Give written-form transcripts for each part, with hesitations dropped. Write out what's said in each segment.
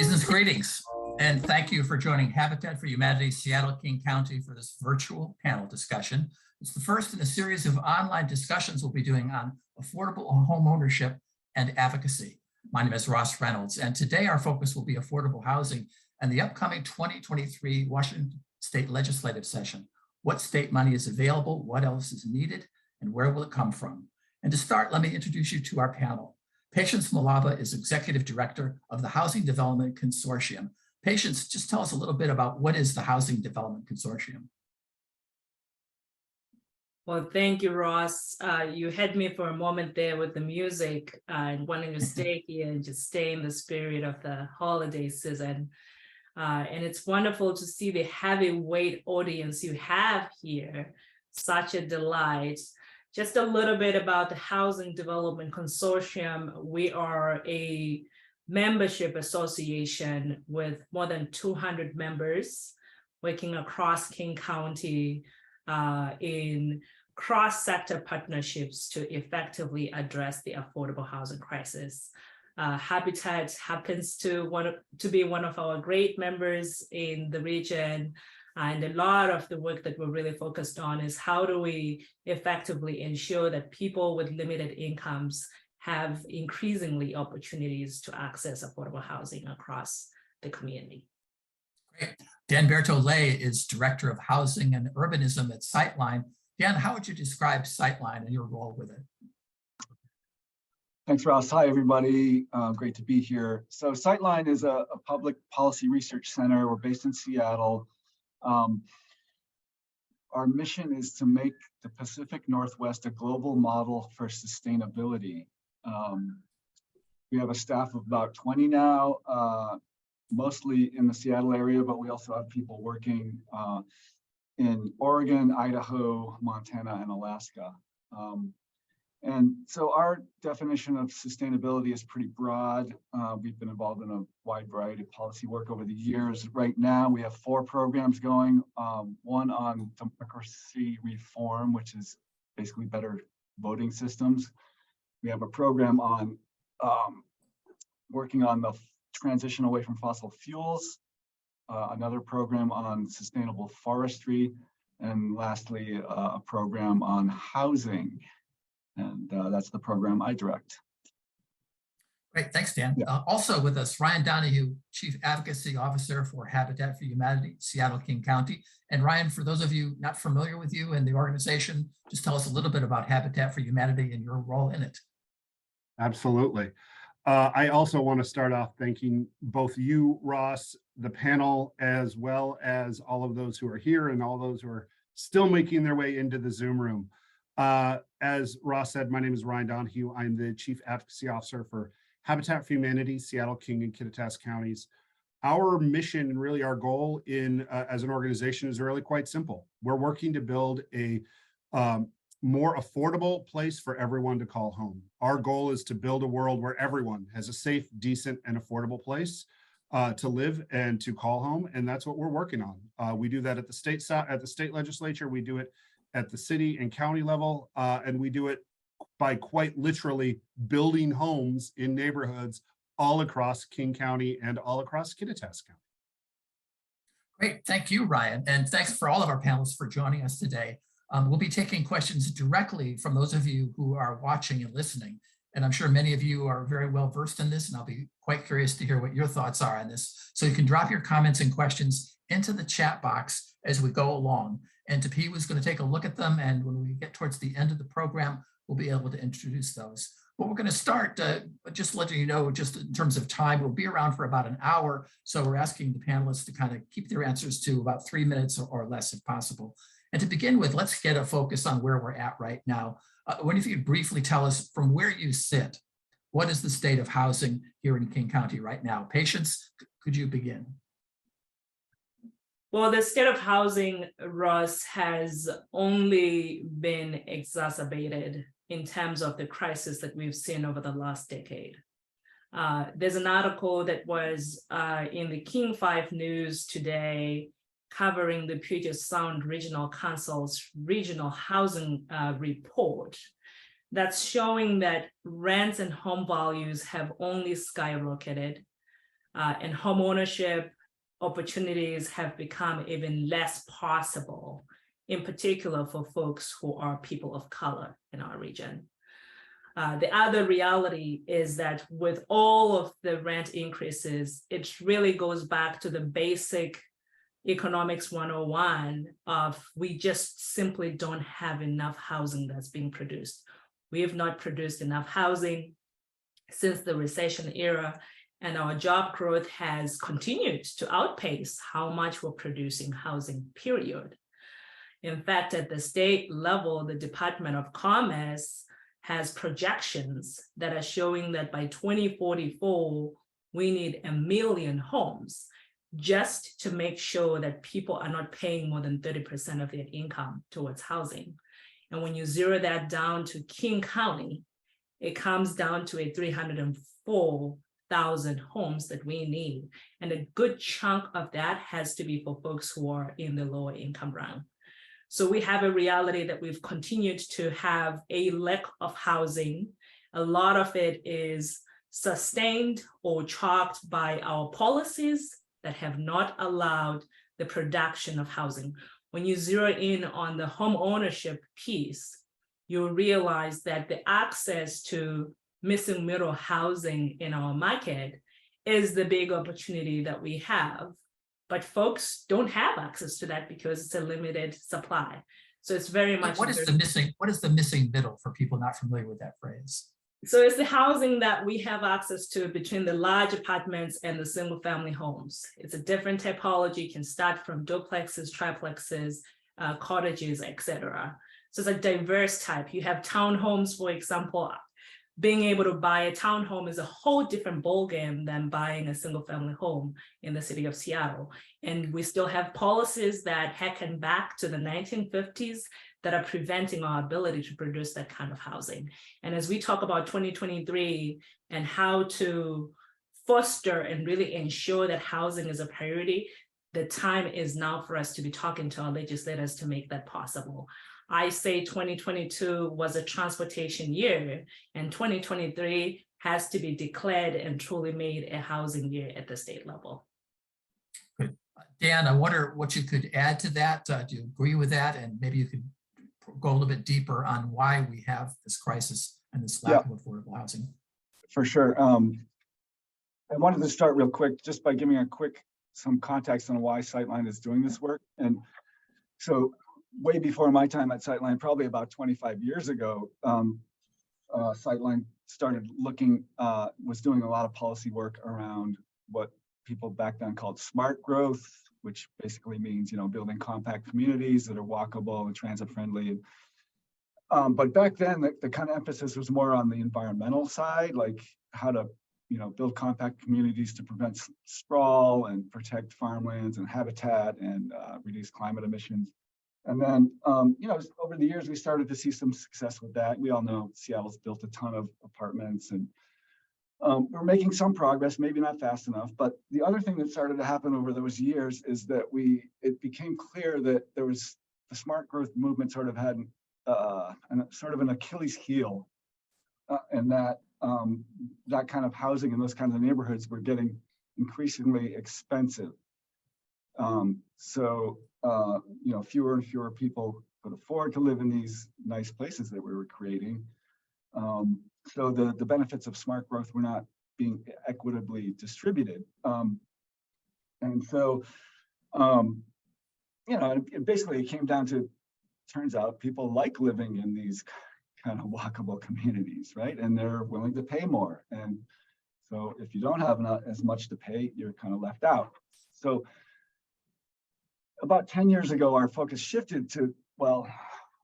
Season's greetings, and thank you for joining Habitat for Humanity Seattle King County for this virtual panel discussion. It's the first in a series of online discussions we'll be doing on affordable home ownership and advocacy. My name is Ross Reynolds, and today our focus will be affordable housing and the upcoming 2023 Washington State Legislative Session. What state money is available, what else is needed, and where will it come from? And to start, let me introduce you to our panel. Patience Malaba is Executive Director of the Housing Development Consortium. Patience, just tell us a little bit about what is the Housing Development Consortium? Well, thank you, Ross. You had me for a moment there with the music and wanting to stay here and just stay in the spirit of the holiday season. And it's wonderful to see the heavyweight audience you have here. Such a delight. Just a little bit about the Housing Development Consortium. We are a membership association with more than 200 members working across King County in cross-sector partnerships to effectively address the affordable housing crisis. Habitat happens to be one of our great members in the region. And a lot of the work that we're really focused on is how do we effectively ensure that people with limited incomes have increasingly opportunities to access affordable housing across the community. Great. Dan Bertollet is Director of Housing and Urbanism at Sightline. Dan, how would you describe Sightline and your role with it? Thanks, Ross. Hi, everybody. Great to be here. So Sightline is a public policy research center. We're based in Seattle. Our mission is to make the Pacific Northwest a global model for sustainability. We have a staff of about 20 now, mostly in the Seattle area, but we also have people working in Oregon, Idaho, Montana, and Alaska. And so our definition of sustainability is pretty broad. We've been involved in a wide variety of policy work over the years. Right now, we have 4 programs going. One on democracy reform, which is basically better voting systems. We have a program on working on the transition away from fossil fuels, another program on sustainable forestry, and lastly, a program on housing. And that's the program I direct. Great, thanks, Dan. Yeah. Also with us, Ryan Donahue, Chief Advocacy Officer for Habitat for Humanity, Seattle King County. And Ryan, for those of you not familiar with you and the organization, just tell us a little bit about Habitat for Humanity and your role in it. Absolutely. I also want to start off thanking both you, Ross, the panel, as well as all of those who are here and all those who are still making their way into the Zoom room. As Ross said, my name is Ryan Donahue. I'm the Chief Advocacy Officer for Habitat for Humanity, Seattle, King, and Kittitas counties. Our mission and really our goal as an organization is really quite simple. We're working to build a more affordable place for everyone to call home. Our goal is to build a world where everyone has a safe, decent, and affordable place to live and to call home, and that's what we're working on. We do that at the state legislature. We do it at the city and county level, and we do it by quite literally building homes in neighborhoods all across King County and all across Kittitas County. Great, thank you, Ryan. And thanks for all of our panelists for joining us today. We'll be taking questions directly from those of you who are watching and listening. And I'm sure many of you are very well versed in this, and I'll be quite curious to hear what your thoughts are on this. So you can drop your comments and questions into the chat box as we go along. And Tapi was going to take a look at them, and when we get towards the end of the program, we'll be able to introduce those. But we're going to start, just letting you know, just in terms of time, we'll be around for about an hour. So we're asking the panelists to kind of keep their answers to about 3 minutes or less if possible. And to begin with, let's get a focus on where we're at right now. I wonder if you could briefly tell us from where you sit, what is the state of housing here in King County right now? Patience, could you begin? Well, the state of housing, Ross, has only been exacerbated in terms of the crisis that we've seen over the last decade. There's an article that was in the King 5 News today covering the Puget Sound Regional Council's regional housing report that's showing that rents and home values have only skyrocketed. and home ownership opportunities have become even less possible, in particular for folks who are people of color in our region. The other reality is that with all of the rent increases, it really goes back to the basic economics 101 of we just simply don't have enough housing that's being produced. We have not produced enough housing since the recession era, and our job growth has continued to outpace how much we're producing housing, period. In fact, at the state level, the Department of Commerce has projections that are showing that by 2044, we need 1 million homes just to make sure that people are not paying more than 30% of their income towards housing. And when you zero that down to King County, it comes down to a 304,000 homes that we need. And a good chunk of that has to be for folks who are in the lower income round. So we have a reality that we've continued to have a lack of housing. A lot of it is sustained or chalked by our policies that have not allowed the production of housing. When you zero in on the home ownership piece, you'll realize that the access to missing middle housing in our market is the big opportunity that we have. But folks don't have access to that because it's a limited supply. So it's very much. What is the missing middle for people not familiar with that phrase? So it's the housing that we have access to between the large apartments and the single family homes. It's a different typology, can start from duplexes, triplexes, cottages, etc. So it's a diverse type. You have townhomes, for example. Being able to buy a townhome is a whole different ballgame than buying a single family home in the city of Seattle. And we still have policies that hearken back to the 1950s that are preventing our ability to produce that kind of housing. And as we talk about 2023 and how to foster and really ensure that housing is a priority, the time is now for us to be talking to our legislators to make that possible. I say 2022 was a transportation year, and 2023 has to be declared and truly made a housing year at the state level. Good. Dan, I wonder what you could add to that. Do you agree with that? And maybe you could go a little bit deeper on why we have this crisis and this lack of affordable housing. For sure. I wanted to start real quick just by giving some context on why Sightline is doing this work. And so way before my time at Sightline, probably about 25 years ago, Sightline started was doing a lot of policy work around what people back then called smart growth, which basically means, building compact communities that are walkable and transit friendly. But back then, the kind of emphasis was more on the environmental side, like how to, build compact communities to prevent sprawl and protect farmlands and habitat and reduce climate emissions. And then, over the years, we started to see some success with that. We all know Seattle's built a ton of apartments, and we're making some progress, maybe not fast enough. But the other thing that started to happen over those years is that it became clear that there was the smart growth movement sort of had an Achilles heel, and that that kind of housing in those kinds of neighborhoods were getting increasingly expensive. Fewer and fewer people could afford to live in these nice places that we were creating. So the benefits of smart growth were not being equitably distributed. Basically it came down to, turns out people like living in these kind of walkable communities, right? And they're willing to pay more. And so if you don't have as much to pay, you're kind of left out. So about 10 years ago, our focus shifted to, well,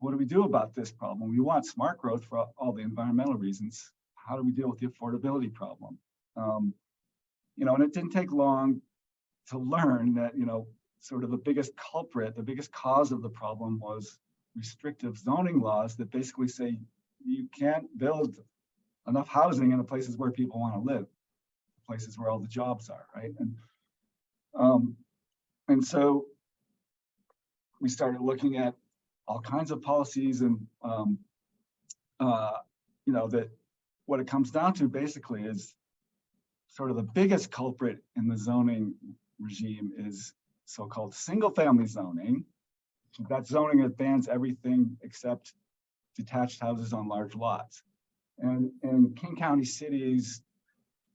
what do we do about this problem? We want smart growth for all the environmental reasons. How do we deal with the affordability problem? And it didn't take long to learn that, sort of the biggest culprit, the biggest cause of the problem was restrictive zoning laws that basically say you can't build enough housing in the places where people want to live, places where all the jobs are, right? And so we started looking at all kinds of policies, and that what it comes down to basically is sort of the biggest culprit in the zoning regime is so-called single-family zoning. That zoning that bans everything except detached houses on large lots. And in King County cities,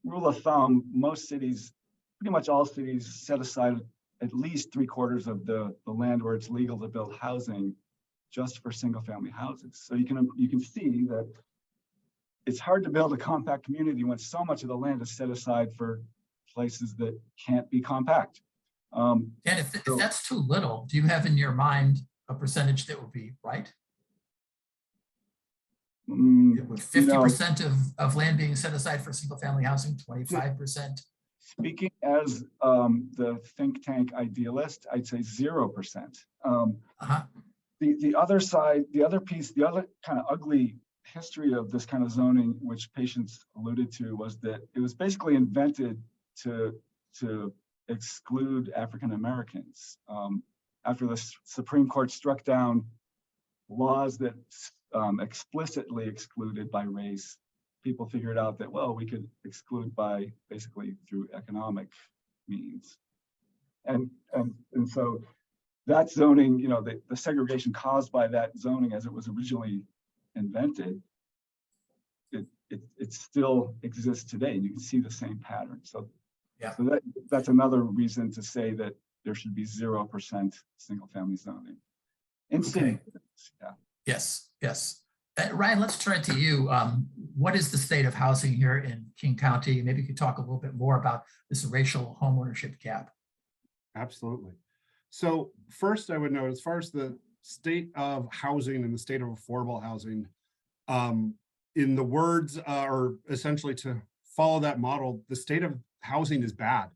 rule of thumb, most cities, pretty much all cities, set aside at least 3/4 of the land where it's legal to build housing just for single-family houses. So you can see that it's hard to build a compact community when so much of the land is set aside for places that can't be compact. And if that's too little, do you have in your mind a percentage that would be right? With 50% of land being set aside for single family housing, 25%? Speaking as the think tank idealist, I'd say 0%. The other side, the other piece, the other kind of ugly history of this kind of zoning, which Patience alluded to, was that it was basically invented to exclude African Americans. After the Supreme Court struck down laws that explicitly excluded by race, people figured out that, well, we could exclude by basically through economic means. And so that zoning, you know, the segregation caused by that zoning as it was originally invented, it still exists today, and you can see the same pattern. So, yeah, so that's another reason to say that there should be 0% single family zoning. In city, yeah. Yes, yes. Ryan, let's turn to you. What is the state of housing here in King County? Maybe you could talk a little bit more about this racial homeownership gap. Absolutely. So first, I would note, as far as the state of housing and the state of affordable housing, in the words, or essentially to follow that model, the state of housing is bad.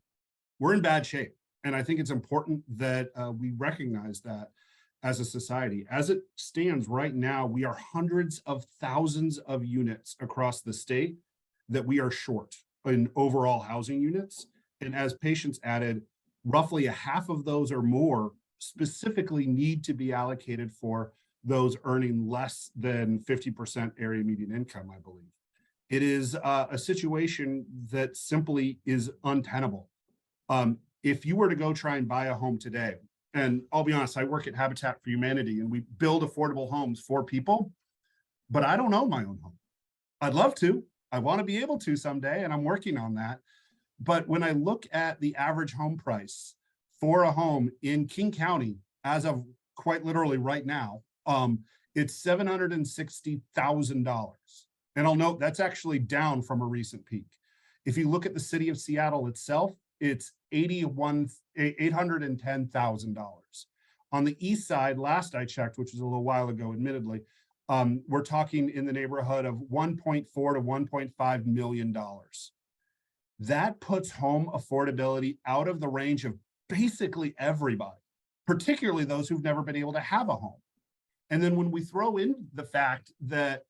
We're in bad shape. And I think it's important that we recognize that as a society. As it stands right now, we are hundreds of thousands of units across the state that we are short in overall housing units. And as Patience added, roughly a half of those or more specifically need to be allocated for those earning less than 50% area median income, I believe. It is a situation that simply is untenable. If you were to go try and buy a home today, and I'll be honest, I work at Habitat for Humanity and we build affordable homes for people, but I don't own my own home. I'd love to. I want to be able to someday, and I'm working on that. But when I look at the average home price for a home in King County, as of quite literally right now, it's $760,000. And I'll note that's actually down from a recent peak. If you look at the city of Seattle itself, it's $810,000. On the east side, last I checked, which was a little while ago, admittedly, we're talking in the neighborhood of $1.4 to $1.5 million. That puts home affordability out of the range of basically everybody, particularly those who've never been able to have a home. And then when we throw in the fact that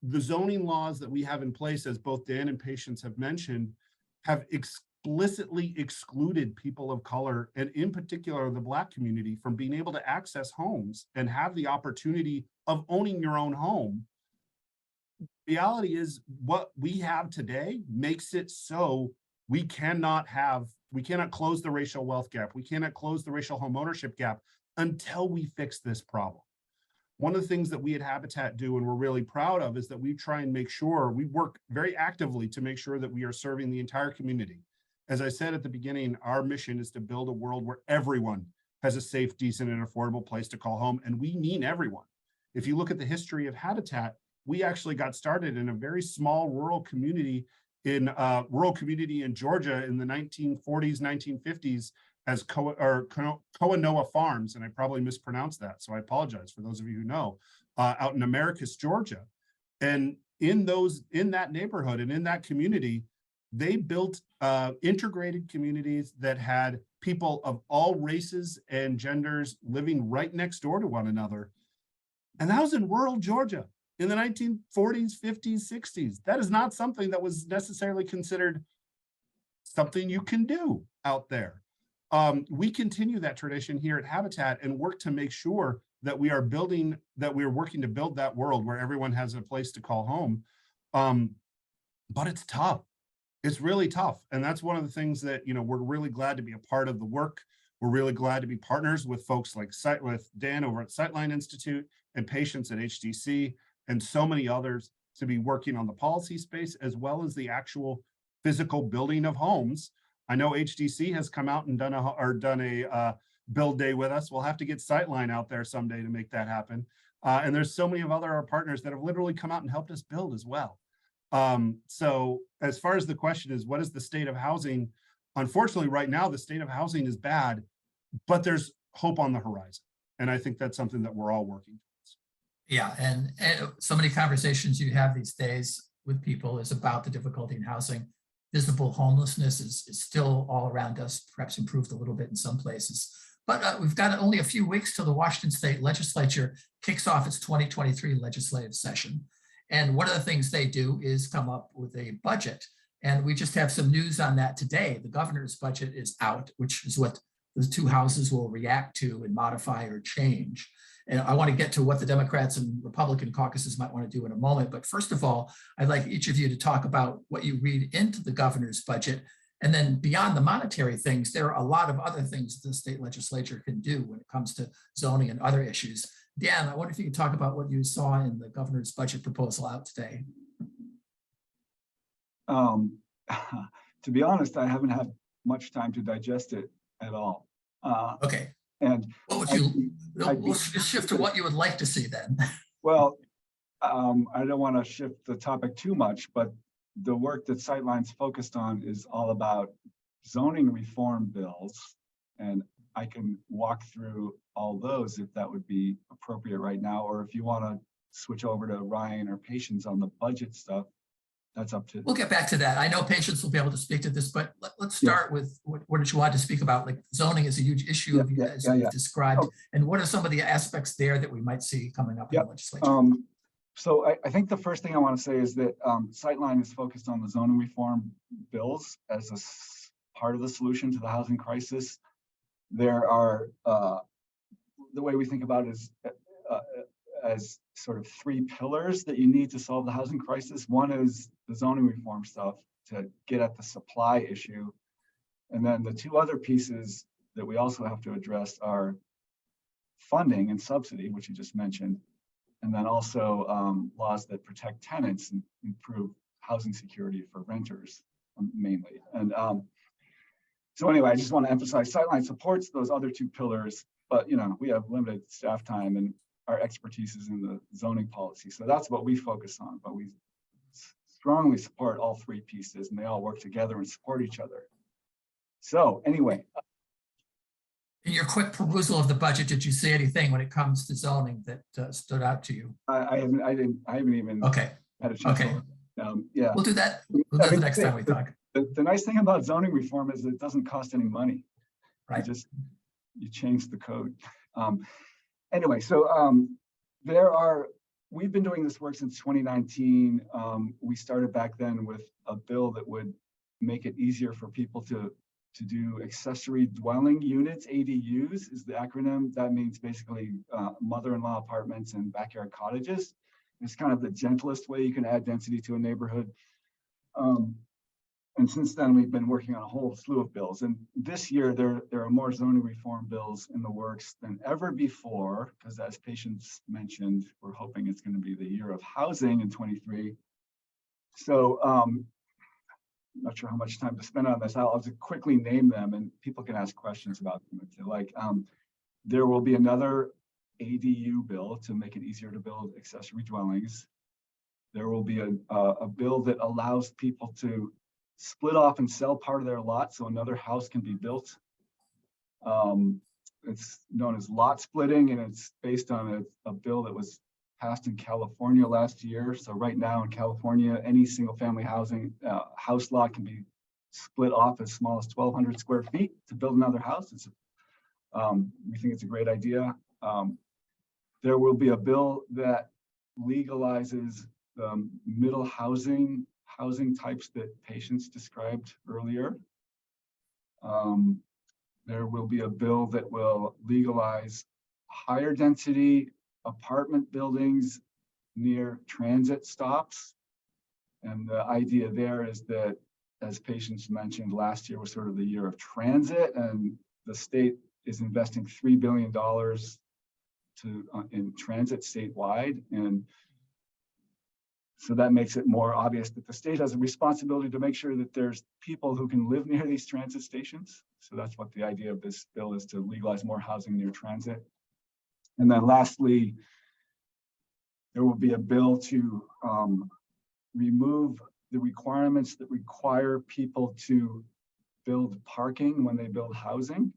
the zoning laws that we have in place, as both Dan and Patience have mentioned, have explicitly excluded people of color, and in particular the Black community, from being able to access homes and have the opportunity of owning your own home. Reality is, what we have today makes it so we cannot close the racial wealth gap. We cannot close the racial homeownership gap until we fix this problem. One of the things that we at Habitat do, and we're really proud of, is that we try and make sure we work very actively to make sure that we are serving the entire community. As I said at the beginning, our mission is to build a world where everyone has a safe, decent, and affordable place to call home. And we mean everyone. If you look at the history of Habitat, we actually got started in a very small rural community in Georgia in the 1940s, 1950s as Coanoa Farms, and I probably mispronounced that, so I apologize for those of you who know, out in Americus, Georgia. And in that neighborhood and in that community, they built integrated communities that had people of all races and genders living right next door to one another. And that was in rural Georgia in the 1940s, 50s, 60s. That is not something that was necessarily considered something you can do out there. We continue that tradition here at Habitat and work to make sure that we are working to build that world where everyone has a place to call home. But it's tough. it's really tough. And that's one of the things that, we're really glad to be a part of the work. We're really glad to be partners with folks like with Dan over at Sightline Institute and patients at HDC and so many others to be working on the policy space as well as the actual physical building of homes. I know HDC has come out and done a build day with us. We'll have to get Sightline out there someday to make that happen. And there's so many of our partners that have literally come out and helped us build as well. So as far as the question is, what is the state of housing? Unfortunately, right now, the state of housing is bad, but there's hope on the horizon. And I think that's something that we're all working towards. Yeah, and so many conversations you have these days with people is about the difficulty in housing. Visible homelessness is still all around us, perhaps improved a little bit in some places. But we've got only a few weeks till the Washington State Legislature kicks off its 2023 legislative session. And one of the things they do is come up with a budget. And we just have some news on that today. The governor's budget is out, which is what the two houses will react to and modify or change. And I want to get to what the Democrats and Republican caucuses might want to do in a moment. But first of all, I'd like each of you to talk about what you read into the governor's budget. And then beyond the monetary things, there are a lot of other things the state legislature can do when it comes to zoning and other issues. Dan, I wonder if you could talk about what you saw in the governor's budget proposal out today. To be honest, I haven't had much time to digest it at all. Okay. And what would you, we'll shift to what you would like to see then. Well, I don't want to shift the topic too much, but the work that Sightline's focused on is all about zoning reform bills. And I can walk through all those if that would be appropriate right now, or if you want to switch over to Ryan or Patience on the budget stuff, that's up to. We'll get back to that. I know Patience will be able to speak to this, but let's start with what did you want to speak about? Like zoning is a huge issue as you've described. And what are some of the aspects there that we might see coming up in the legislature? So I think the first thing I want to say is that Sightline is focused on the zoning reform bills as a part of the solution to the housing crisis. There are, the way we think about it is as sort of three pillars that you need to solve the housing crisis. One is the zoning reform stuff to get at the supply issue. And then the two other pieces that we also have to address are funding and subsidy, which you just mentioned, and then also laws that protect tenants and improve housing security for renters mainly. And so anyway, I just want to emphasize Sightline supports those other two pillars, but we have limited staff time and our expertise is in the zoning policy. So that's what we focus on, but we strongly support all three pieces and they all work together and support each other. So anyway. In your quick perusal of the budget, did you see anything when it comes to zoning that stood out to you? I haven't even had a chance. Okay. Yeah. We'll do that. We'll do that the next time we talk. The nice thing about zoning reform is it doesn't cost any money. Right. You change the code. Anyway, so we've been doing this work since 2019. We started back then with a bill that would make it easier for people to do accessory dwelling units. ADUs is the acronym. That means basically mother-in-law apartments and backyard cottages. It's kind of the gentlest way you can add density to a neighborhood. And since then, we've been working on a whole slew of bills. And this year, there are more zoning reform bills in the works than ever before, because as Patience mentioned, we're hoping it's going to be the year of housing in 23. So I'm not sure how much time to spend on this. I'll just quickly name them and people can ask questions about them if they like. There will be another ADU bill to make it easier to build accessory dwellings. There will be a bill that allows people to split off and sell part of their lot so another house can be built. It's known as lot splitting, and it's based on a bill that was passed in California last year. So right now in California, any single family housing house lot can be split off as small as 1,200 square feet to build another house. We think it's a great idea. There will be a bill that legalizes the middle housing types that Patience described earlier. There will be a bill that will legalize higher density apartment buildings near transit stops. And the idea there is that as Patience mentioned, last year was sort of the year of transit, and the state is investing $3 billion in transit statewide. And so that makes it more obvious that the state has a responsibility to make sure that there's people who can live near these transit stations. So that's what the idea of this bill is, to legalize more housing near transit. And then lastly, there will be a bill to remove the requirements that require people to build parking when they build housing.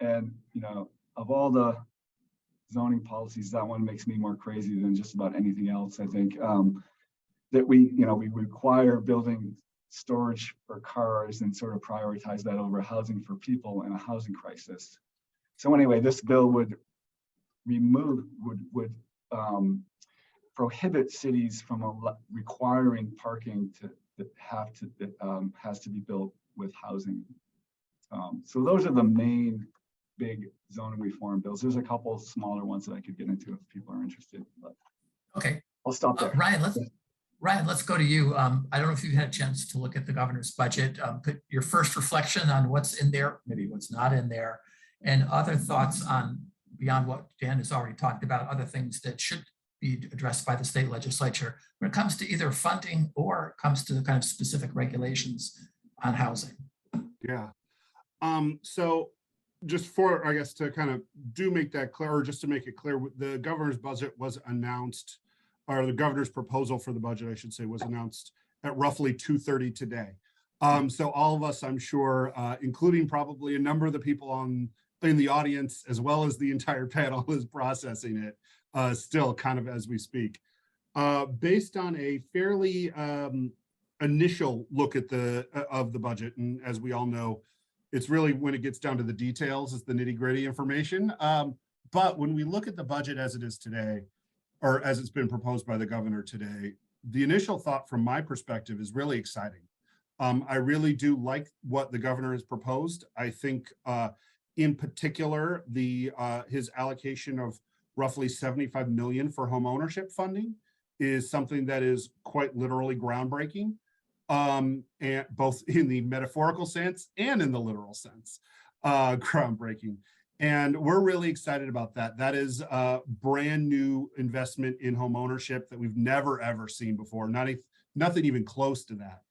And, you know, of all the zoning policies, that one makes me more crazy than just about anything else. I think that we require building storage for cars and sort of prioritize that over housing for people in a housing crisis. So anyway, this bill would prohibit cities from requiring parking that has to be built with housing. So those are the main big zoning reform bills. There's a couple smaller ones that I could get into if people are interested, but Okay, I'll stop there. Ryan, let's go to you. I don't know if you've had a chance to look at the governor's budget. Put your first reflection on what's in there, maybe what's not in there, and other thoughts on, beyond what Dan has already talked about, other things that should be addressed by the state legislature when it comes to either funding or comes to the kind of specific regulations on housing. Yeah. So just for, I guess, to kind of make that clear, or just to make it clear, the governor's budget was announced, or the governor's proposal for the budget, I should say, was announced at roughly 2:30 today. So all of us, I'm sure, including probably a number of the people in the audience, as well as the entire panel, is processing it still kind of as we speak. Based on a fairly initial look at the budget, and as we all know, it's really when it gets down to the details, it's the nitty-gritty information. But when we look at the budget as it is today, or as it's been proposed by the governor today, the initial thought from my perspective is really exciting. I really do like what the governor has proposed. I think in particular, his allocation of roughly $75 million for home ownership funding is something that is quite literally groundbreaking, and both in the metaphorical sense and in the literal sense, groundbreaking. And we're really excited about that. That is a brand new investment in home ownership that we've never, ever seen before. Nothing even close to that.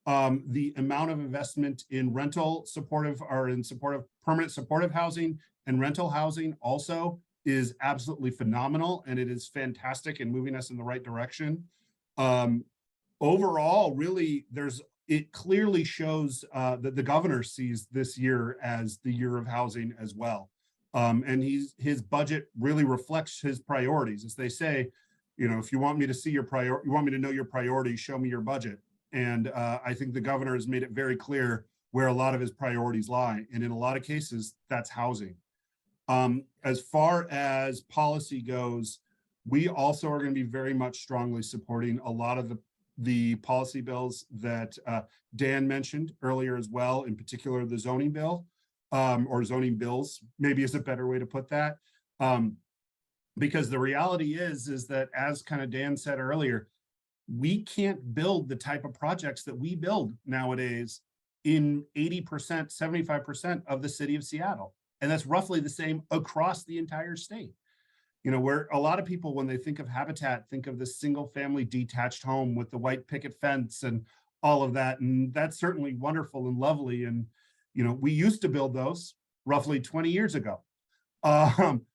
The amount of investment in rental supportive, or in supportive, permanent supportive housing and rental housing also is absolutely phenomenal. And it is fantastic and moving us in the right direction. Overall, really, it clearly shows that the governor sees this year as the year of housing as well. And his budget really reflects his priorities. As they say, you know, if you want me to see you want me to know your priorities, show me your budget. And I think the governor has made it very clear where a lot of his priorities lie. And in a lot of cases, that's housing. As far as policy goes, we also are going to be very much strongly supporting a lot of the policy bills that Dan mentioned earlier as well, in particular the zoning bill, or zoning bills, maybe is a better way to put that. Because the reality is that, as kind of Dan said earlier, we can't build the type of projects that we build nowadays in 80%, 75% of the city of Seattle. And that's roughly the same across the entire state. You know, where a lot of people, when they think of Habitat, think of the single family detached home with the white picket fence and all of that. And that's certainly wonderful and lovely. And, you know, we used to build those roughly 20 years ago.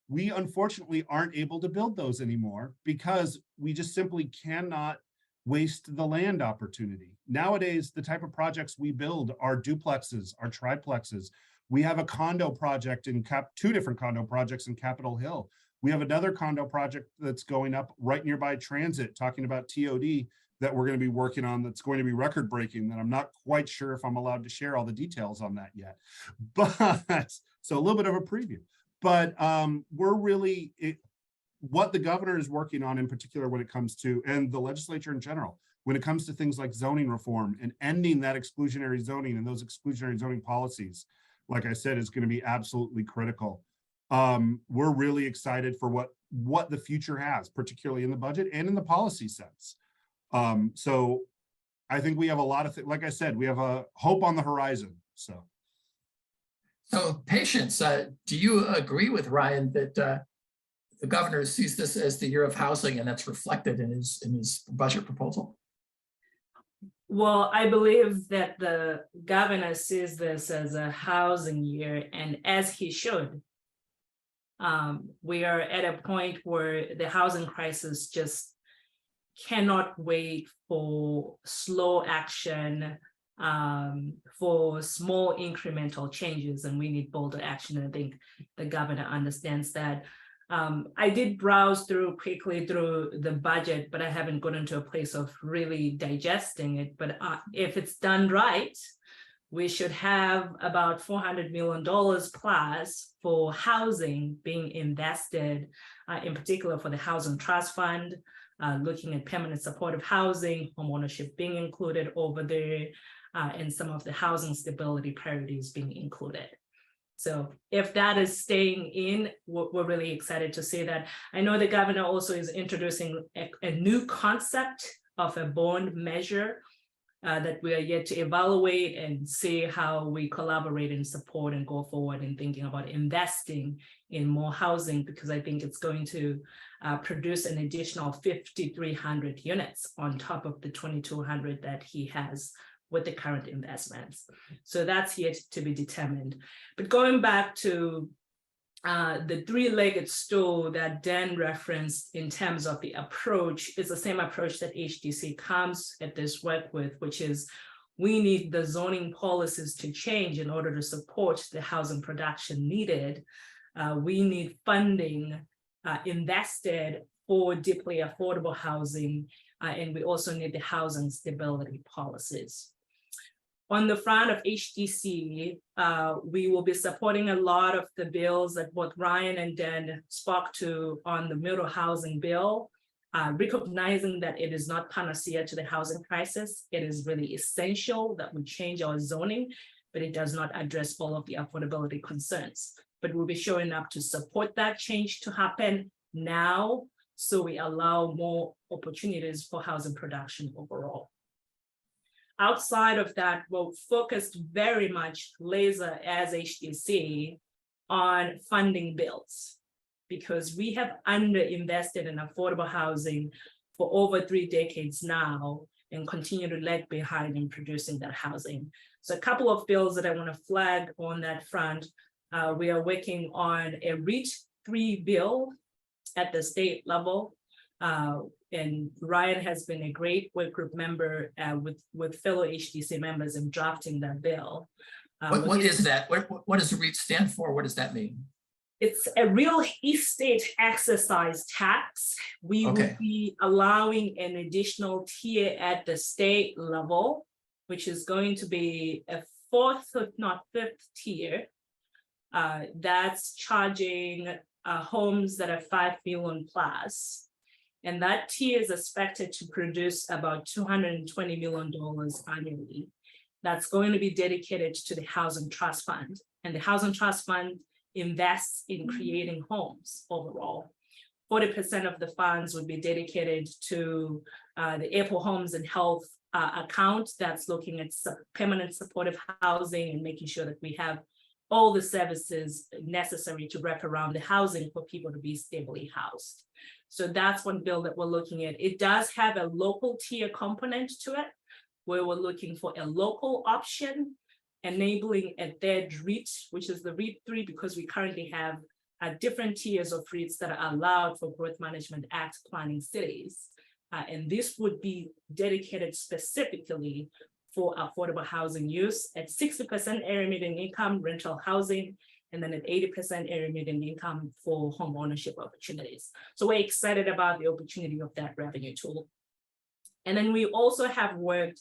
We unfortunately aren't able to build those anymore because we just simply cannot waste the land opportunity. Nowadays, the type of projects we build are duplexes, are triplexes. We have a condo project in two different condo projects in Capitol Hill. We have another condo project that's going up right nearby transit, talking about TOD, that we're going to be working on, that's going to be record breaking, that I'm not quite sure if I'm allowed to share all the details on that yet. But so a little bit of a preview. But we're really, what the governor is working on in particular when it comes to, and the legislature in general, when it comes to things like zoning reform and ending that exclusionary zoning and those exclusionary zoning policies, like I said, is going to be absolutely critical. We're really excited for what the future has, particularly in the budget and in the policy sense. So I think we have a lot of, like I said, we have a hope on the horizon, so. So Patience, do you agree with Ryan that the governor sees this as the year of housing and that's reflected in his budget proposal? Well, I believe that the governor sees this as a housing year, and as he should. We are at a point where the housing crisis just cannot wait for slow action, for small incremental changes, and we need bolder action. And I think the governor understands that. I did browse quickly through the budget, but I haven't gotten to a place of really digesting it. But if it's done right, we should have about $400 million plus for housing being invested, in particular for the Housing Trust Fund, looking at permanent supportive housing, homeownership being included over there, and some of the housing stability priorities being included. So if that is staying in, we're really excited to see that. I know the governor also is introducing a new concept of a bond measure that we are yet to evaluate and see how we collaborate and support and go forward in thinking about investing in more housing, because I think it's going to produce an additional 5,300 units on top of the 2,200 that he has with the current investments. So that's yet to be determined. But going back to the three-legged stool that Dan referenced in terms of the approach is the same approach that HDC comes at this work with, which is we need the zoning policies to change in order to support the housing production needed. We need funding invested for deeply affordable housing, and we also need the housing stability policies. On the front of HDC, we will be supporting a lot of the bills that both Ryan and Dan spoke to on the middle housing bill, recognizing that it is not panacea to the housing crisis. It is really essential that we change our zoning, but it does not address all of the affordability concerns. But we'll be showing up to support that change to happen now, so we allow more opportunities for housing production overall. Outside of that, we're focused very much laser as HDC on funding bills, because we have underinvested in affordable housing for over 3 decades now and continue to lag behind in producing that housing. So a couple of bills that I want to flag on that front. We are working on a REIT 3 bill at the state level. And Ryan has been a great work group member with fellow HDC members in drafting that bill. What is that? What does the REIT stand for? What does that mean? It's a real estate exercise tax. We will be allowing an additional tier at the state level, which is going to be a 4th, if not 5th tier. That's charging homes that are 5 million plus. And that tier is expected to produce about $220 million annually. That's going to be dedicated to the Housing Trust Fund. And the Housing Trust Fund invests in creating homes overall. 40% of the funds would be dedicated to the April Homes and Health account that's looking at permanent supportive housing and making sure that we have all the services necessary to wrap around the housing for people to be stably housed. So that's one bill that we're looking at. It does have a local tier component to it, where we're looking for a local option, enabling a third REIT, which is the REIT 3, because we currently have different tiers of REITs that are allowed for Growth Management Act planning cities. And this would be dedicated specifically for affordable housing use at 60% area median income rental housing, and then at 80% area median income for home ownership opportunities. So we're excited about the opportunity of that revenue tool. And then we also have worked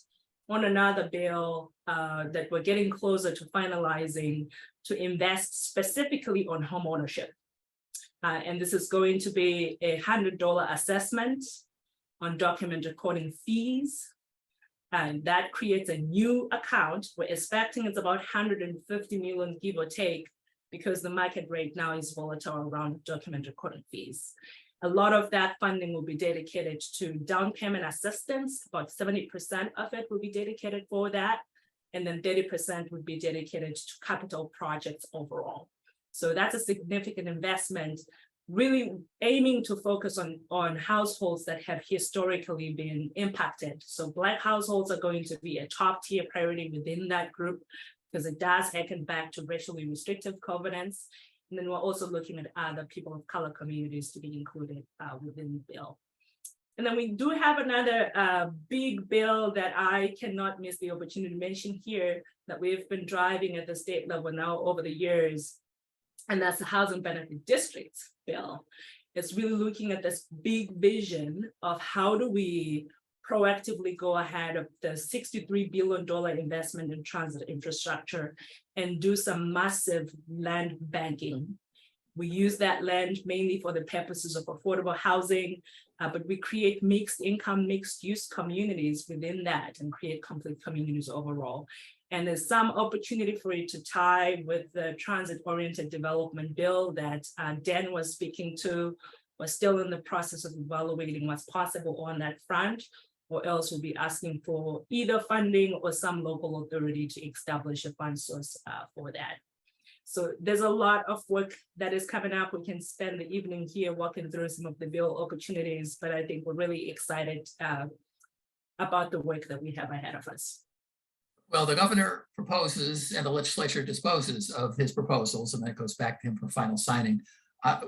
on another bill that we're getting closer to finalizing to invest specifically on home ownership. And this is going to be a $100 assessment on document recording fees. And that creates a new account. We're expecting it's about 150 million, give or take, because the market rate now is volatile around document recording fees. A lot of that funding will be dedicated to down payment assistance. About 70% of it will be dedicated for that. And then 30% would be dedicated to capital projects overall. So that's a significant investment, really aiming to focus on households that have historically been impacted. So Black households are going to be a top tier priority within that group because it does harken back to racially restrictive covenants. And then we're also looking at other people of color communities to be included within the bill. And then we do have another big bill that I cannot miss the opportunity to mention here that we've been driving at the state level now over the years. And that's the Housing Benefit Districts bill. It's really looking at this big vision of how do we proactively go ahead of the $63 billion investment in transit infrastructure and do some massive land banking. We use that land mainly for the purposes of affordable housing, but we create mixed income, mixed use communities within that and create complete communities overall. And there's some opportunity for it to tie with the transit-oriented development bill that Dan was speaking to. We're still in the process of evaluating what's possible on that front, or else we'll be asking for either funding or some local authority to establish a fund source for that. So there's a lot of work that is coming up. We can spend the evening here walking through some of the bill opportunities, but I think we're really excited about the work that we have ahead of us. Well, the governor proposes and the legislature disposes of his proposals, and then it goes back to him for final signing.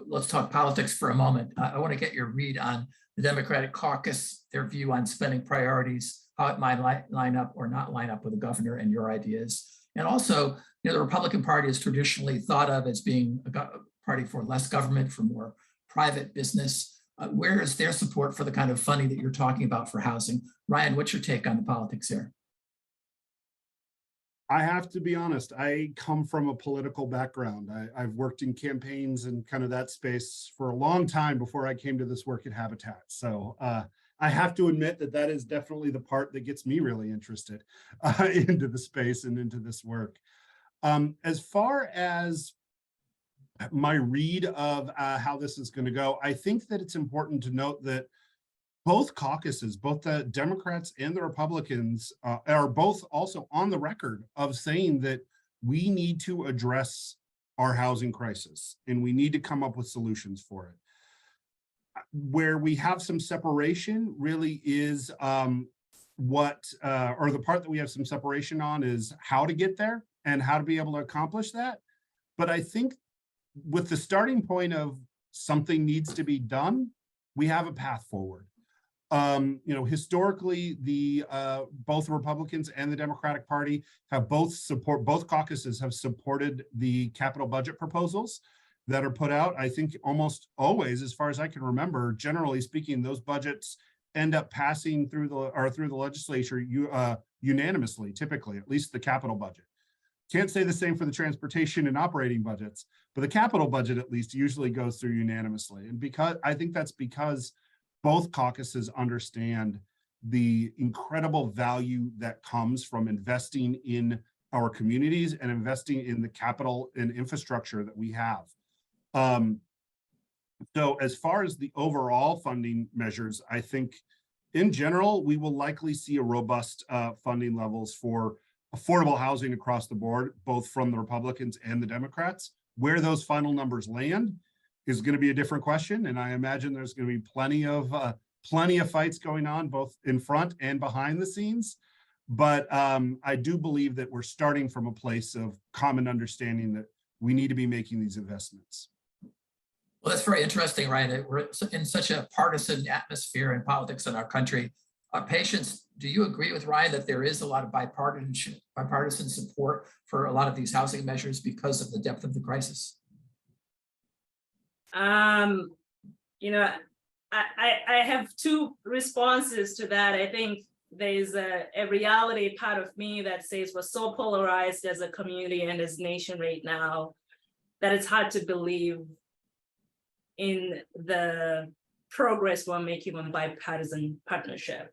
Let's talk politics for a moment. I want to get your read on the Democratic caucus, their view on spending priorities, how it might line up or not line up with the governor and your ideas. And also, the Republican Party is traditionally thought of as being a party for less government, for more private business. Where is their support for the kind of funding that you're talking about for housing? Ryan, what's your take on the politics here? I have to be honest, I come from a political background. I've worked in campaigns and kind of that space for a long time before I came to this work at Habitat. So I have to admit that that is definitely the part that gets me really interested into the space and into this work. As far as my read of how this is going to go, I think that it's important to note that both caucuses, both the Democrats and the Republicans are both also on the record of saying that we need to address our housing crisis and we need to come up with solutions for it. Where we have some separation really is or the part that we have some separation on is how to get there and how to be able to accomplish that. But I think with the starting point of something needs to be done, we have a path forward. Historically, both Republicans and the Democratic Party have both caucuses have supported the capital budget proposals that are put out. I think almost always, as far as I can remember, generally speaking, those budgets end up passing through the legislature unanimously, typically, at least the capital budget. Can't say the same for the transportation and operating budgets, but the capital budget at least usually goes through unanimously. And I think that's because both caucuses understand the incredible value that comes from investing in our communities and investing in the capital and infrastructure that we have. So as far as the overall funding measures, I think in general, we will likely see a robust funding levels for affordable housing across the board, both from the Republicans and the Democrats. Where those final numbers land is going to be a different question. And I imagine there's going to be plenty of fights going on both in front and behind the scenes. But I do believe that we're starting from a place of common understanding that we need to be making these investments. Well, that's very interesting, Ryan. We're in such a partisan atmosphere in politics in our country. Patience, do you agree with Ryan that there is a lot of bipartisan support for a lot of these housing measures because of the depth of the crisis? I have two responses to that. I think there's a reality part of me that says we're so polarized as a community and as a nation right now that it's hard to believe in the progress we're making on bipartisan partnership.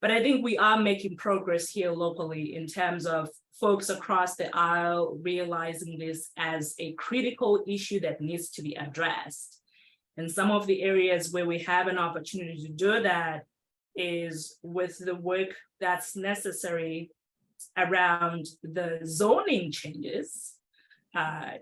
But I think we are making progress here locally in terms of folks across the aisle realizing this as a critical issue that needs to be addressed. And some of the areas where we have an opportunity to do that is with the work that's necessary around the zoning changes.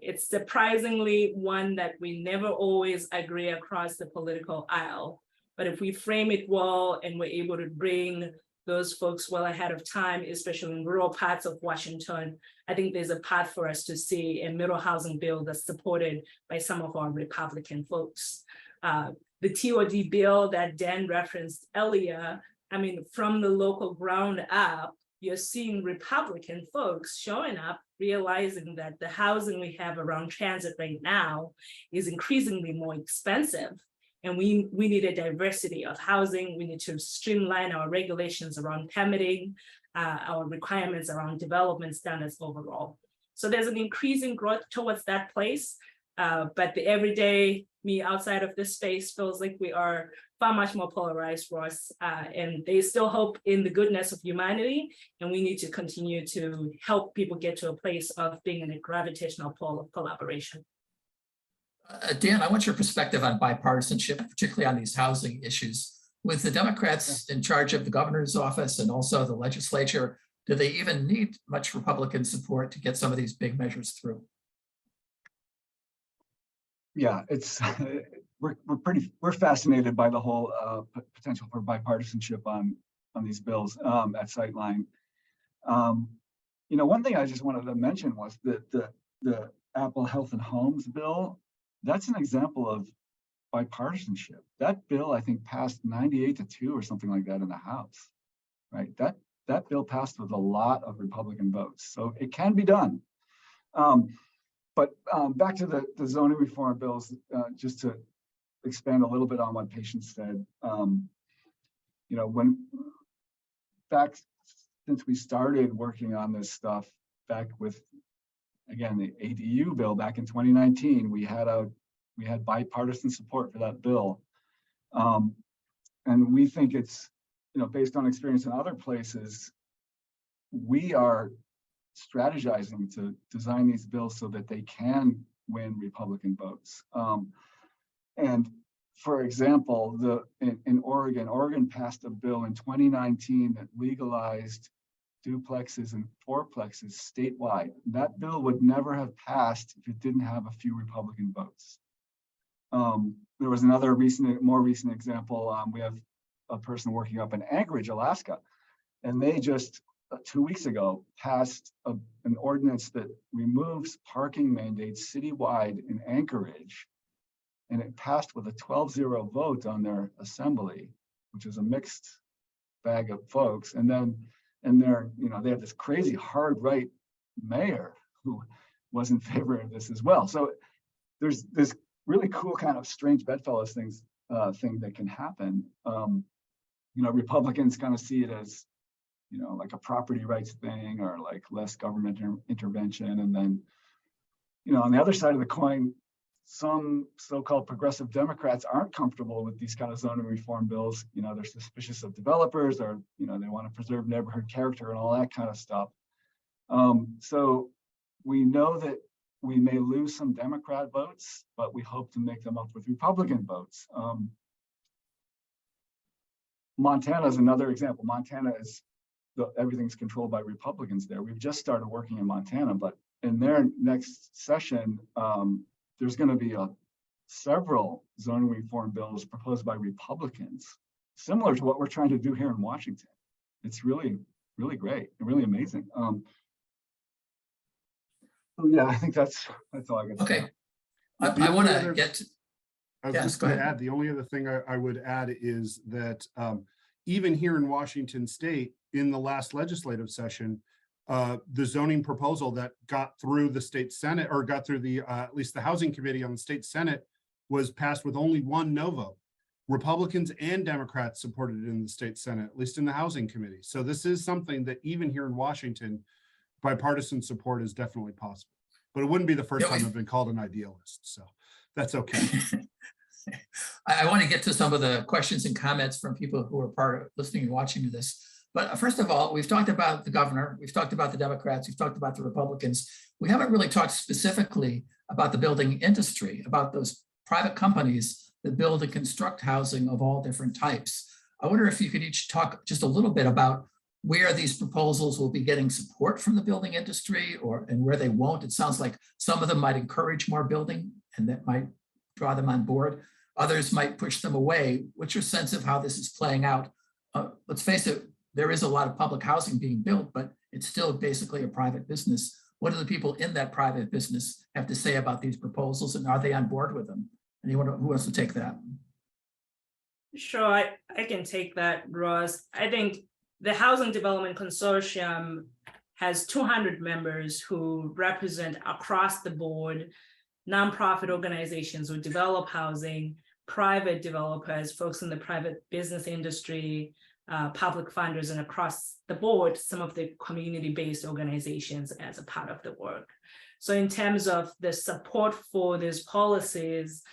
It's surprisingly one that we never always agree across the political aisle. But if we frame it well and we're able to bring those folks well ahead of time, especially in rural parts of Washington, I think there's a path for us to see a middle housing bill that's supported by some of our Republican folks. The TOD bill that Dan referenced earlier, I mean, from the local ground up, you're seeing Republican folks showing up, realizing that the housing we have around transit right now is increasingly more expensive. And we need a diversity of housing. We need to streamline our regulations around permitting, our requirements around development standards overall. So there's an increasing growth towards that place, but the everyday me outside of this space feels like we are far much more polarized, Ross, and they still hope in the goodness of humanity, and we need to continue to help people get to a place of being in a gravitational pull of collaboration. Dan, I want your perspective on bipartisanship, particularly on these housing issues. With the Democrats in charge of the governor's office and also the legislature, do they even need much Republican support to get some of these big measures through? Yeah, it's we're fascinated by the whole potential for bipartisanship on these bills at Sightline. You know, one thing I just wanted to mention was that the Apple Health and Homes bill. That's an example of bipartisanship. That bill, I think, passed 98-2 or something like that in the House, right? That bill passed with a lot of Republican votes, so it can be done. But back to the zoning reform bills, just to expand a little bit on what Patience said. You know, since we started working on this stuff back with, again, the ADU bill back in 2019, we had bipartisan support for that bill. And we think it's, you know, based on experience in other places, we are strategizing to design these bills so that they can win Republican votes. And for example, in Oregon passed a bill in 2019 that legalized duplexes and fourplexes statewide. That bill would never have passed if it didn't have a few Republican votes. There was another more recent example. We have a person working up in Anchorage, Alaska, and they just 2 weeks ago passed an ordinance that removes parking mandates citywide in Anchorage, and it passed with a 12-0 vote on their assembly, which is a mixed bag of folks. And they're, you know, they have this crazy hard right mayor who was in favor of this as well. So there's this really cool kind of strange bedfellows thing that can happen. You know, Republicans kind of see it as, you know, like a property rights thing or like less government intervention. And then, you know, on the other side of the coin, some so-called progressive Democrats aren't comfortable with these kind of zoning reform bills. You know, they're suspicious of developers, or, you know, they want to preserve neighborhood character and all that kind of stuff. So we know that we may lose some Democrat votes, but we hope to make them up with Republican votes. Montana is another example. Montana is, everything's controlled by Republicans there. We've just started working in Montana, but in their next session, there's going to be several zoning reform bills proposed by Republicans, similar to what we're trying to do here in Washington. It's really, really great and really amazing. So yeah, I think that's all I got. Okay, I want to get to. I was Yes, just go going to ahead. add, the only other thing I would add is that even here in Washington State, in the last legislative session, the zoning proposal that got through the state Senate, or got through the at least the Housing Committee on the state Senate, was passed with only one no vote. Republicans and Democrats supported it in the state Senate, at least in the Housing Committee. So this is something that even here in Washington, bipartisan support is definitely possible. But it wouldn't be the first time I've been called an idealist, so that's okay. I want to get to some of the questions and comments from people who are part of listening and watching to this. But first of all, we've talked about the governor, we've talked about the Democrats, we've talked about the Republicans. We haven't really talked specifically about the building industry, about those private companies that build and construct housing of all different types. I wonder if you could each talk just a little bit about where these proposals will be getting support from the building industry and where they won't. It sounds like some of them might encourage more building and that might draw them on board. Others might push them away. What's your sense of how this is playing out? Let's face it, there is a lot of public housing being built, but it's still basically a private business. What do the people in that private business have to say about these proposals, and are they on board with them? Anyone who wants to take that? Sure, I can take that, Ross. I think the Housing Development Consortium has 200 members who represent across the board nonprofit organizations who develop housing, private developers, folks in the private business industry, public funders, and across the board, some of the community-based organizations as a part of the work. So in terms of the support for these policies,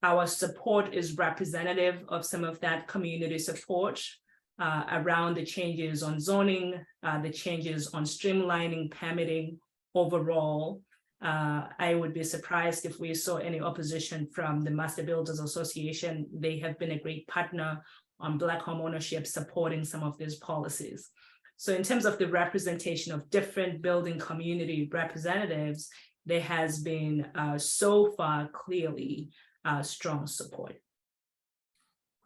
our support is representative of some of that community support around the changes on zoning, the changes on streamlining permitting overall. I would be surprised if we saw any opposition from the Master Builders Association. They have been a great partner on Black home ownership, supporting some of these policies. So in terms of the representation of different building community representatives, there has been so far clearly strong support.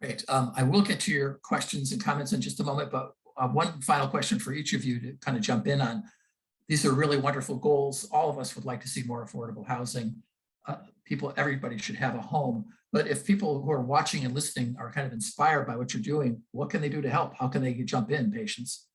Great. I will get to your questions and comments in just a moment, but one final question for each of you to kind of jump in on. These are really wonderful goals. All of us would like to see more affordable housing. Everybody should have a home. But if people who are watching and listening are kind of inspired by what you're doing, what can they do to help? How can they jump in, Patience?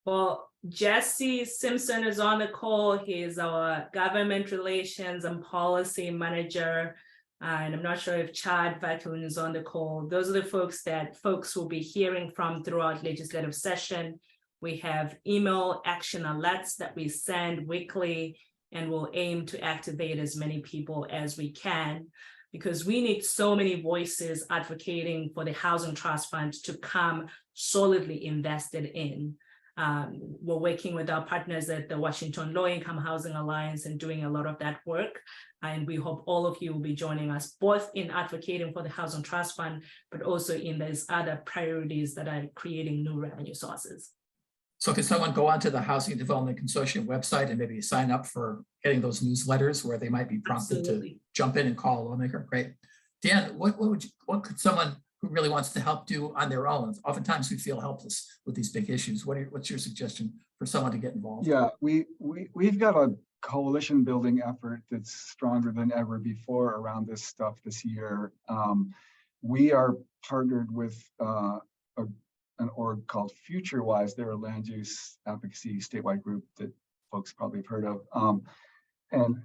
Well, Jesse Simpson is on the call. He is our government relations and policy manager. And I'm not sure if Chad Vacklin is on the call. Those are the folks that folks will be hearing from throughout legislative session. We have email action alerts that we send weekly, and we'll aim to activate as many people as we can, because we need so many voices advocating for the Housing Trust Fund to come solidly invested in. We're working with our partners at the Washington Low Income Housing Alliance and doing a lot of that work. And we hope all of you will be joining us, both in advocating for the Housing Trust Fund, but also in those other priorities that are creating new revenue sources. So can someone go onto the Housing Development Consortium website and maybe sign up for getting those newsletters where they might be prompted to jump in and call a lawmaker? Great. Dan, what could someone who really wants to help do on their own? Oftentimes we feel helpless with these big issues. What's your suggestion for someone to get involved? Yeah, we've got a coalition building effort that's stronger than ever before around this stuff this year. We are partnered with an org called FutureWise. They're a land use advocacy statewide group that folks probably have heard of. And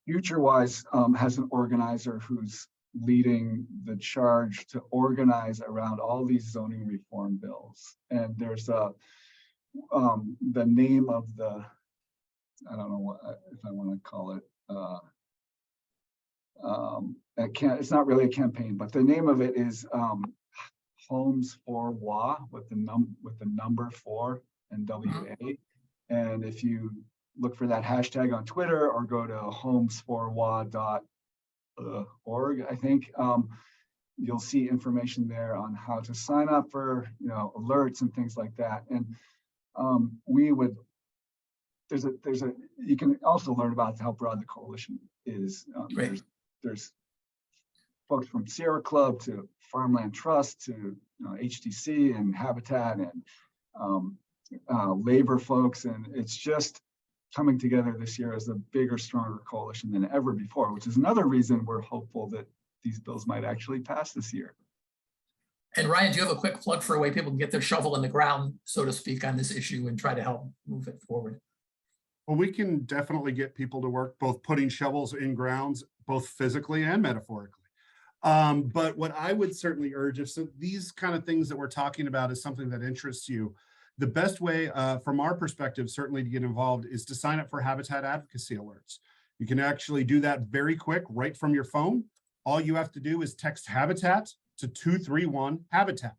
FutureWise has an organizer who's leading the charge to organize around all these zoning reform bills. And there's the name of the, I don't know what if I want to call it, it's not really a campaign, but the name of it is Homes for WA with the number 4 and WA. And if you look for that hashtag on Twitter or go to homesforwa.org, I think you'll see information there on how to sign up for alerts and things like that. And you can also learn about how broad the coalition is. There's folks from Sierra Club to Farmland Trust to HTC and Habitat and labor folks, and it's just coming together this year as a bigger, stronger coalition than ever before, which is another reason we're hopeful that these bills might actually pass this year. And Ryan, do you have a quick plug for a way people can get their shovel in the ground, so to speak, on this issue and try to help move it forward? Well, we can definitely get people to work both putting shovels in grounds, both physically and metaphorically. But what I would certainly urge, if these kind of things that we're talking about is something that interests you, the best way from our perspective, certainly to get involved, is to sign up for Habitat advocacy alerts. You can actually do that very quick right from your phone. All you have to do is text Habitat to 231-HABITAT.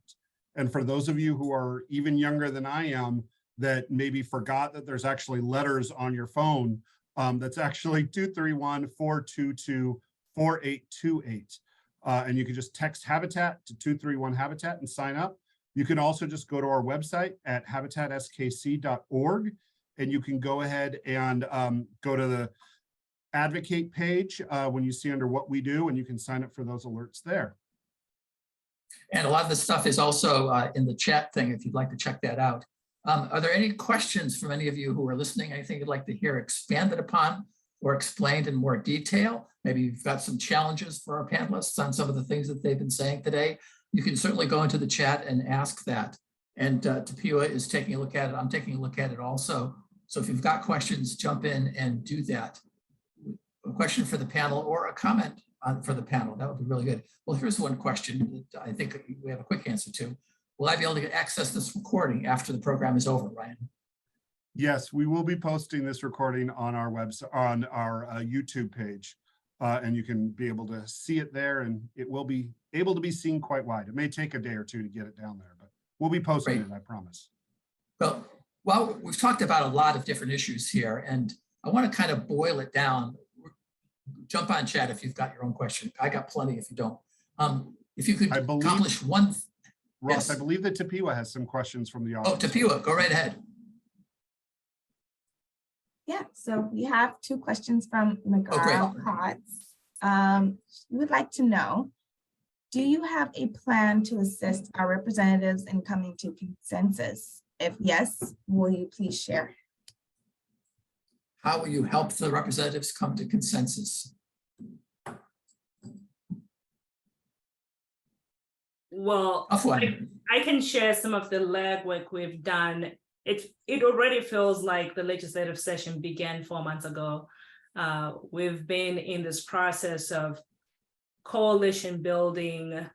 And for those of you who are even younger than I am, that maybe forgot that there's actually letters on your phone, that's actually 231-422 4828. And you can just text Habitat to 231 Habitat and sign up. You can also just go to our website at habitatskc.org, and you can go ahead and go to the advocate page when you see under what we do, and you can sign up for those alerts there. And a lot of the stuff is also in the chat thing, if you'd like to check that out. Are there any questions from any of you who are listening? Anything you'd like to hear expanded upon or explained in more detail? Maybe you've got some challenges for our panelists on some of the things that they've been saying today. You can certainly go into the chat and ask that. And Tapua is taking a look at it. I'm taking a look at it also. So if you've got questions, jump in and do that. A question for the panel or a comment for the panel, that would be really good. Well, here's one question that I think we have a quick answer to. Will I be able to access this recording after the program is over, Ryan? Yes, we will be posting this recording on our website, on our YouTube page, and you can be able to see it there, and it will be able to be seen quite wide. It may take a day or two to get it down there, but we'll be posting it, I promise. Well, we've talked about a lot of different issues here, and I want to kind of boil it down. Jump on chat if you've got your own question. I got plenty if you don't. If you could accomplish one. Ross, Yes. I believe that Tapua has some questions from the Oh, audience. Tapua, go right ahead. Yeah, so we have two questions from great. Nagar Potts. We would like to know, do you have a plan to assist our representatives in coming to consensus? If yes, will you please share? How will you help the representatives come to consensus? Well, Tough one. I can share some of the legwork we've done. It already feels like the legislative session began 4 months ago. We've been in this process of coalition building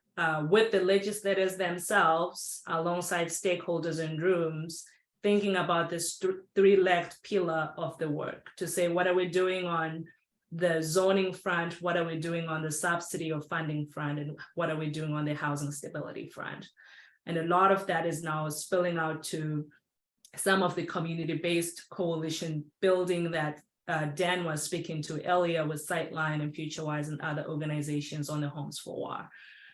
with the legislators themselves, alongside stakeholders in rooms, thinking about this three-legged pillar of the work to say, what are we doing on the zoning front, what are we doing on the subsidy or funding front, and what are we doing on the housing stability front? And a lot of that is now spilling out to some of the community-based coalition building that Dan was speaking to earlier with Sightline and FutureWise and other organizations on the Homes for War.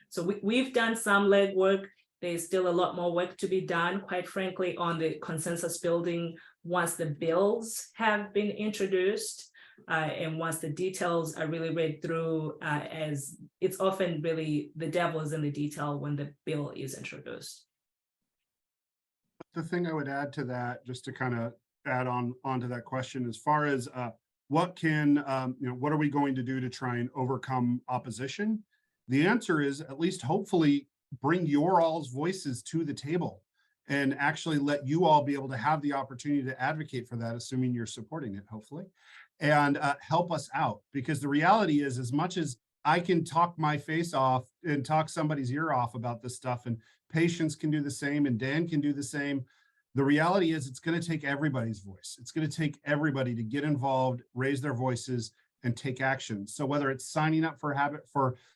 So we've done some legwork. There's still a lot more work to be done, quite frankly, on the consensus building once the bills have been introduced. And once the details are really read through, as it's often really the devil is in the detail when the bill is introduced. The thing I would add to that, just to kind of add onto that question, as far as what can, what are we going to do to try and overcome opposition? The answer is, at least hopefully, bring your all's voices to the table and actually let you all be able to have the opportunity to advocate for that, assuming you're supporting it, hopefully, and help us out. Because the reality is, as much as I can talk my face off and talk somebody's ear off about this stuff, and Patience can do the same, and Dan can do the same, the reality is it's going to take everybody's voice. It's going to take everybody to get involved, raise their voices, and take action. So whether it's signing up for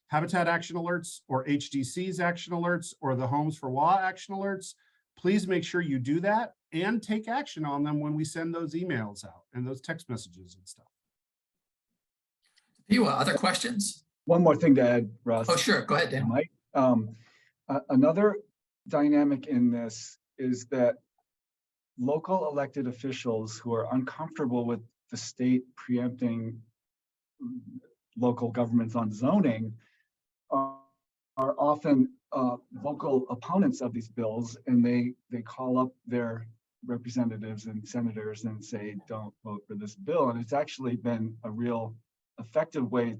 Habitat Action Alerts or HDC's Action Alerts or the Homes for WA Action Alerts, please make sure you do that and take action on them when we send those emails out and those text messages and stuff. Tapua, other questions? One more thing to add, Russ. Oh, sure. Go ahead, Dan. Mike, another dynamic in this is that local elected officials who are uncomfortable with the state preempting local governments on zoning are often vocal opponents of these bills, and they call up their representatives and senators and say, don't vote for this bill. And it's actually been a real effective way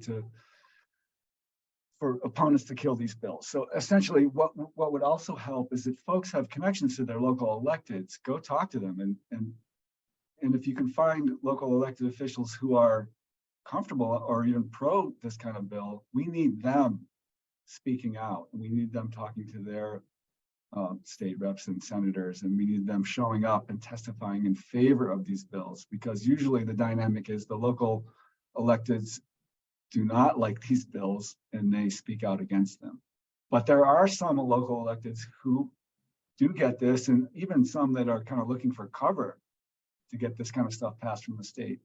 for opponents to kill these bills. So essentially what would also help is if folks have connections to their local electeds, go talk to them. And if you can find local elected officials who are comfortable or even pro this kind of bill, we need them speaking out. We need them talking to their state reps and senators, and we need them showing up and testifying in favor of these bills, because usually the dynamic is the local electeds do not like these bills and they speak out against them. But there are some local electeds who do get this, and even some that are kind of looking for cover to get this kind of stuff passed from the state.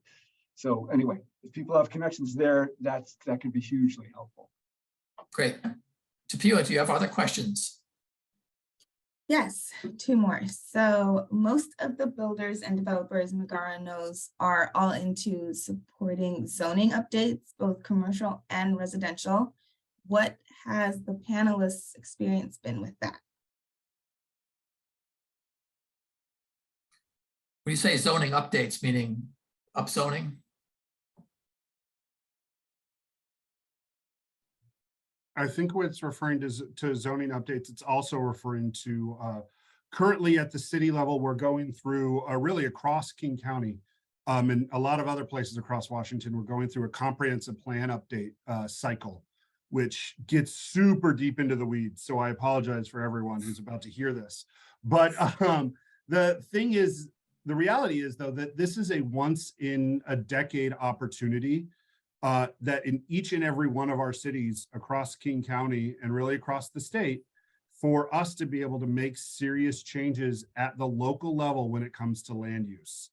So anyway, if people have connections there, that could be hugely helpful. Great. Tapio, do you have other questions? Yes, two more. So most of the builders and developers Megara knows are all into supporting zoning updates, both commercial and residential. What has the panelists' experience been with that? When you say zoning updates, meaning upzoning? I think what it's referring to zoning updates, it's also referring to currently at the city level, we're going through really across King County and a lot of other places across Washington, we're going through a comprehensive plan update cycle, which gets super deep into the weeds. So I apologize for everyone who's about to hear this. But the thing is, the reality is though, that this is a once in a decade opportunity that in each and every one of our cities across King County and really across the state, for us to be able to make serious changes at the local level when it comes to land use.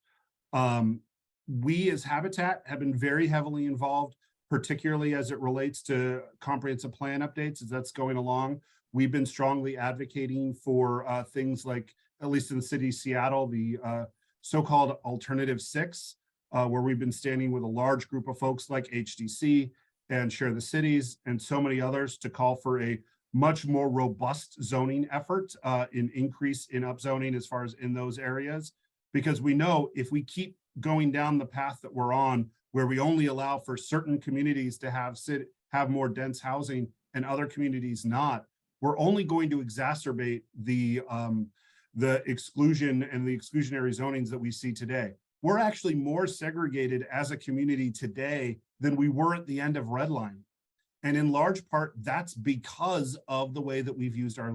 We as Habitat have been very heavily involved, particularly as it relates to comprehensive plan updates as that's going along. We've been strongly advocating for things like, at least in the city of Seattle, the so-called Alternative 6, where we've been standing with a large group of folks like HDC and Share the Cities and so many others to call for a much more robust zoning effort, in increase in upzoning as far as in those areas. Because we know if we keep going down the path that we're on, where we only allow for certain communities to have more dense housing and other communities not, we're only going to exacerbate the exclusion and the exclusionary zonings that we see today. We're actually more segregated as a community today than we were at the end of Redline. And in large part, that's because of the way that we've used our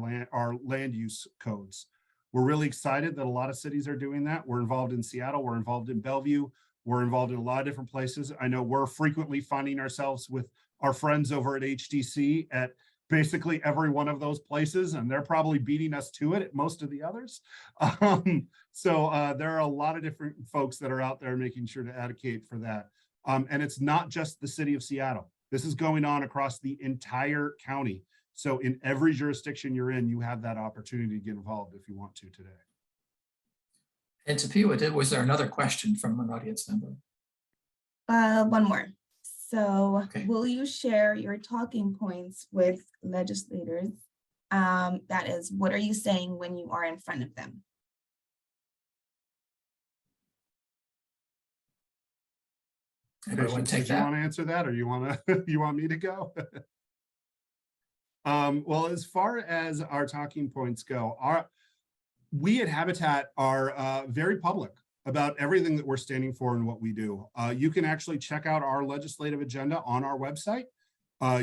land use codes. We're really excited that a lot of cities are doing that. We're involved in Seattle, we're involved in Bellevue, we're involved in a lot of different places. I know we're frequently finding ourselves with our friends over at HDC at basically every one of those places, and they're probably beating us to it at most of the others. So there are a lot of different folks that are out there making sure to advocate for that. And it's not just the city of Seattle. This is going on across the entire county. So in every jurisdiction you're in, you have that opportunity to get involved if you want to today. And Tapio, was there another question from an audience member? One more. So Okay. will you share your talking points with legislators? That is, what are you saying when you are in front of them? Anybody want Patience, to take did you that? want to answer that, or you want to you want me to go? Well, as far as our talking points go, we at Habitat are very public about everything that we're standing for and what we do. You can actually check out our legislative agenda on our website. I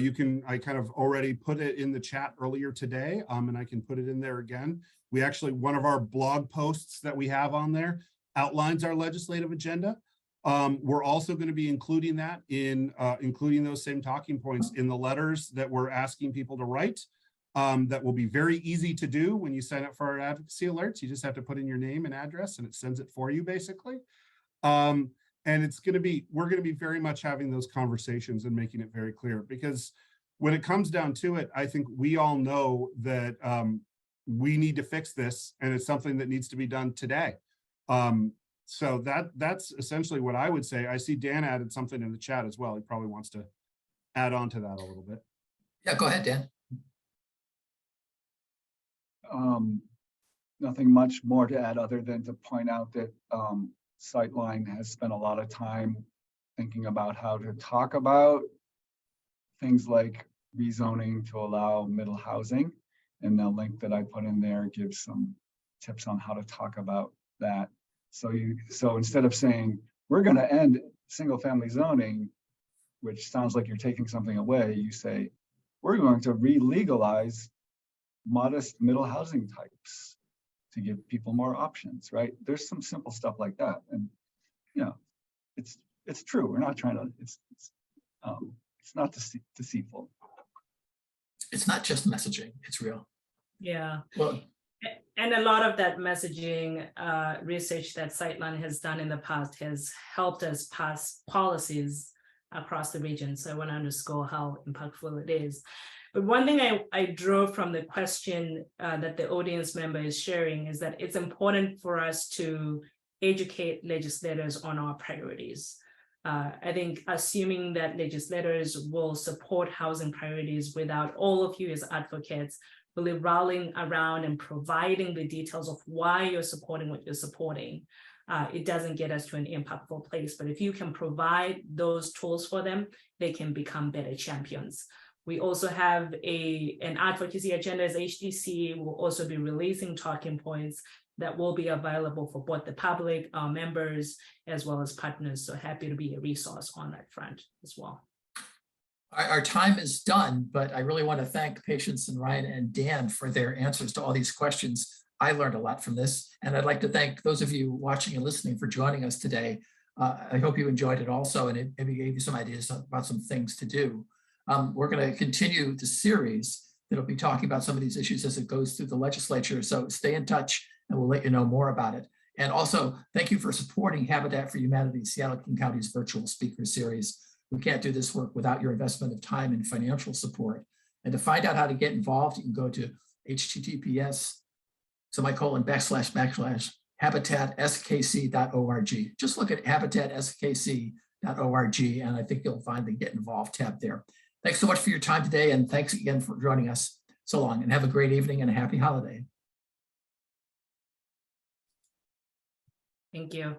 kind of already put it in the chat earlier today, and I can put it in there again. We actually, one of our blog posts that we have on there outlines our legislative agenda. We're also going to be including that in including those same talking points in the letters that we're asking people to write. That will be very easy to do when you sign up for our advocacy alerts. You just have to put in your name and address and it sends it for you basically. And we're going to be very much having those conversations and making it very clear, because when it comes down to it, I think we all know that we need to fix this, and it's something that needs to be done today. So that's essentially what I would say. I see Dan added something in the chat as well. He probably wants to add on to that a little bit. Yeah, go ahead, Dan. Nothing much more to add other than to point out that Sightline has spent a lot of time thinking about how to talk about things like rezoning to allow middle housing. And the link that I put in there gives some tips on how to talk about that. So instead of saying, we're going to end single family zoning, which sounds like you're taking something away, you say, we're going to re-legalize modest middle housing types to give people more options, right? There's some simple stuff like that. And, you know, it's true. We're not trying to, it's not deceitful. It's not just messaging, it's real. Yeah. Well, And a lot of that messaging research that Sightline has done in the past has helped us pass policies across the region. So I want to underscore how impactful it is. But one thing I drove from the question that the audience member is sharing is that it's important for us to educate legislators on our priorities. I think assuming that legislators will support housing priorities without all of you as advocates really rallying around and providing the details of why you're supporting what you're supporting, it doesn't get us to an impactful place. But if you can provide those tools for them, they can become better champions. We also have an advocacy agenda as HDC. We'll also be releasing talking points that will be available for both the public, our members, as well as partners. So happy to be a resource on that front as well. Our time is done, but I really want to thank Patience and Ryan and Dan for their answers to all these questions. I learned a lot from this, and I'd like to thank those of you watching and listening for joining us today. I hope you enjoyed it also, and it maybe gave you some ideas about some things to do. We're going to continue the series that'll be talking about some of these issues as it goes through the legislature. So stay in touch and we'll let you know more about it. And also, thank you for supporting Habitat for Humanity, Seattle King County's virtual speaker series. We can't do this work without your investment of time and financial support. And to find out how to get involved, you can go to https://habitatsKC.org. Just look at habitatskc.org, and I think you'll find the Get Involved tab there. Thanks so much for your time today, and thanks again for joining us. So long, and have a great evening and a happy holiday. Thank you.